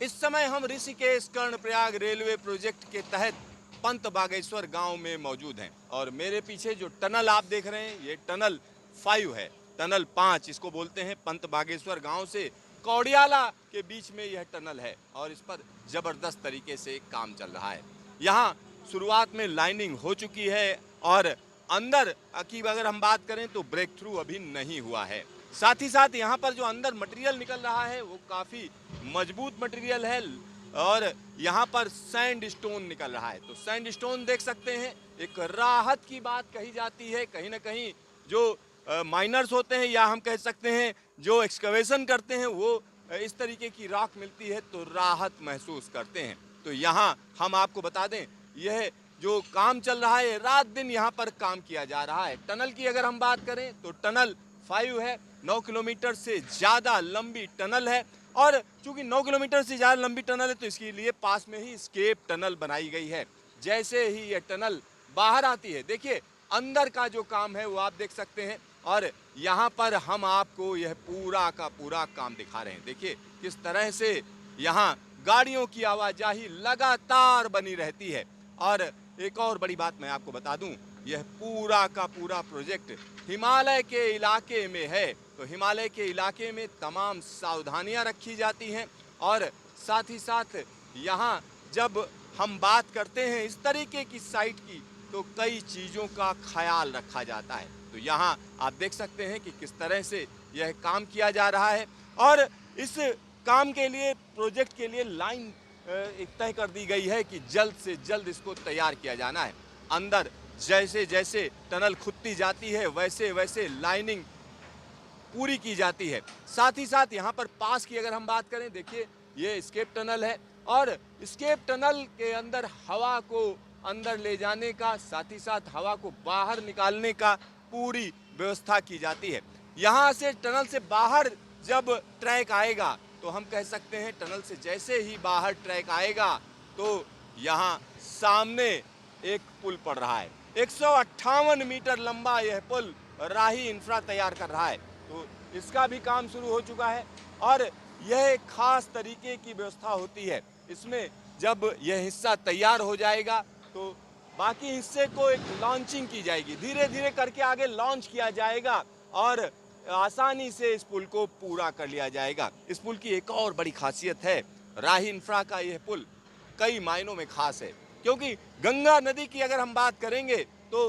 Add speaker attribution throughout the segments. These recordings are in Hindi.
Speaker 1: इस समय हम ऋषिकेश कर्णप्रयाग रेलवे प्रोजेक्ट के तहत पंत बागेश्वर गांव में मौजूद हैं और मेरे पीछे जो टनल आप देख रहे हैं ये टनल 5 है। टनल 5 इसको बोलते हैं। पंत बागेश्वर गांव से कौड़ियाला के बीच में यह टनल है और इस पर जबरदस्त तरीके से काम चल रहा है। यहाँ शुरुआत में लाइनिंग हो चुकी है और अंदर की अगर हम बात करें तो ब्रेक थ्रू अभी नहीं हुआ है। साथ ही साथ यहाँ पर जो अंदर मटेरियल निकल रहा है वो काफ़ी मजबूत मटेरियल है और यहाँ पर सैंड स्टोन निकल रहा है। तो सैंड स्टोन देख सकते हैं, एक राहत की बात कही जाती है। कहीं ना कहीं जो माइनर्स होते हैं या हम कह सकते हैं जो एक्सकवेशन करते हैं वो इस तरीके की राख मिलती है तो राहत महसूस करते हैं। तो यहाँ हम आपको बता दें यह जो काम चल रहा है रात दिन यहाँ पर काम किया जा रहा है। टनल की अगर हम बात करें तो टनल 5 है, 9 किलोमीटर से ज़्यादा लंबी टनल है और चूंकि 9 किलोमीटर से ज़्यादा लंबी टनल है तो इसके लिए पास में ही स्केप टनल बनाई गई है। जैसे ही ये टनल बाहर आती है, देखिए अंदर का जो काम है वो आप देख सकते हैं और यहाँ पर हम आपको यह पूरा का पूरा काम दिखा रहे हैं। देखिए किस तरह से यहाँ गाड़ियों की आवाजाही लगातार बनी रहती है। और एक और बड़ी बात मैं आपको बता दूं, यह पूरा का पूरा प्रोजेक्ट हिमालय के इलाके में है। तो हिमालय के इलाके में तमाम सावधानियां रखी जाती हैं और साथ ही साथ यहाँ जब हम बात करते हैं इस तरीके की साइट की तो कई चीज़ों का ख्याल रखा जाता है। तो यहाँ आप देख सकते हैं कि किस तरह से यह काम किया जा रहा है और इस काम के लिए प्रोजेक्ट के लिए लाइन एक तय कर दी गई है कि जल्द से जल्द इसको तैयार किया जाना है। अंदर जैसे जैसे टनल खुदती जाती है वैसे वैसे लाइनिंग पूरी की जाती है। साथ ही साथ यहाँ पर पास की अगर हम बात करें, देखिए ये स्केप टनल है और स्केप टनल के अंदर हवा को अंदर ले जाने का साथ ही साथ हवा को बाहर निकालने का पूरी व्यवस्था की जाती है। यहाँ से टनल से बाहर जब ट्रैक आएगा तो हम कह सकते हैं टनल से जैसे ही बाहर ट्रैक आएगा तो यहाँ सामने एक पुल पड़ रहा है। 158 मीटर लंबा यह पुल राही इंफ्रा तैयार कर रहा है। तो इसका भी काम शुरू हो चुका है और यह एक खास तरीके की व्यवस्था होती है। इसमें जब यह हिस्सा तैयार हो जाएगा तो बाकी हिस्से को एक लॉन्चिंग की जाएगी, धीरे धीरे करके आगे लॉन्च किया जाएगा और आसानी से इस पुल को पूरा कर लिया जाएगा। इस पुल की एक और बड़ी खासियत है, राही इंफ्रा का यह पुल कई मायनों में खास है क्योंकि गंगा नदी की अगर हम बात करेंगे तो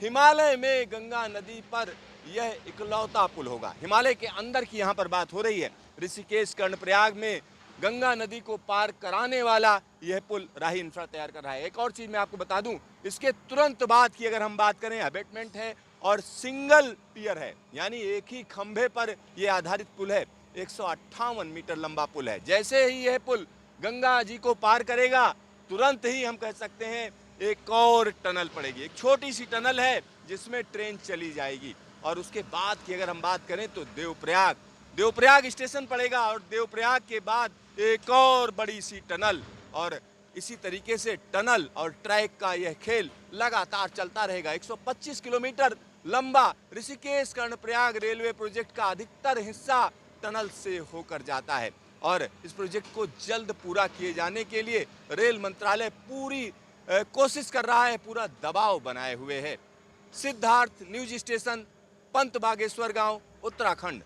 Speaker 1: हिमालय में गंगा नदी पर यह इकलौता पुल होगा। हिमालय के अंदर की यहाँ पर बात हो रही है। ऋषिकेश कर्णप्रयाग में गंगा नदी को पार कराने वाला यह पुल राही इंफ्रा तैयार कर रहा है। एक और चीज़ मैं आपको बता दूं, इसके तुरंत बाद की अगर हम बात करें अबेटमेंट है और सिंगल पियर है, यानी एक ही खंभे पर यह आधारित पुल है। 158 मीटर लंबा पुल है। जैसे ही यह पुल गंगा जी को पार करेगा तुरंत ही हम कह सकते हैं एक और टनल पड़ेगी। एक छोटी सी टनल है जिसमें ट्रेन चली जाएगी और उसके बाद की अगर हम बात करें तो देवप्रयाग स्टेशन पड़ेगा और देवप्रयाग के बाद एक और बड़ी सी टनल और इसी तरीके से टनल और ट्रैक का यह खेल लगातार चलता रहेगा। 125 किलोमीटर लंबा ऋषिकेश कर्णप्रयाग रेलवे प्रोजेक्ट का अधिकतर हिस्सा टनल से होकर जाता है और इस प्रोजेक्ट को जल्द पूरा किए जाने के लिए रेल मंत्रालय पूरी कोशिश कर रहा है, पूरा दबाव बनाए हुए है। सिद्धार्थ न्यूज स्टेशन, पंत बागेश्वर गांव, उत्तराखंड।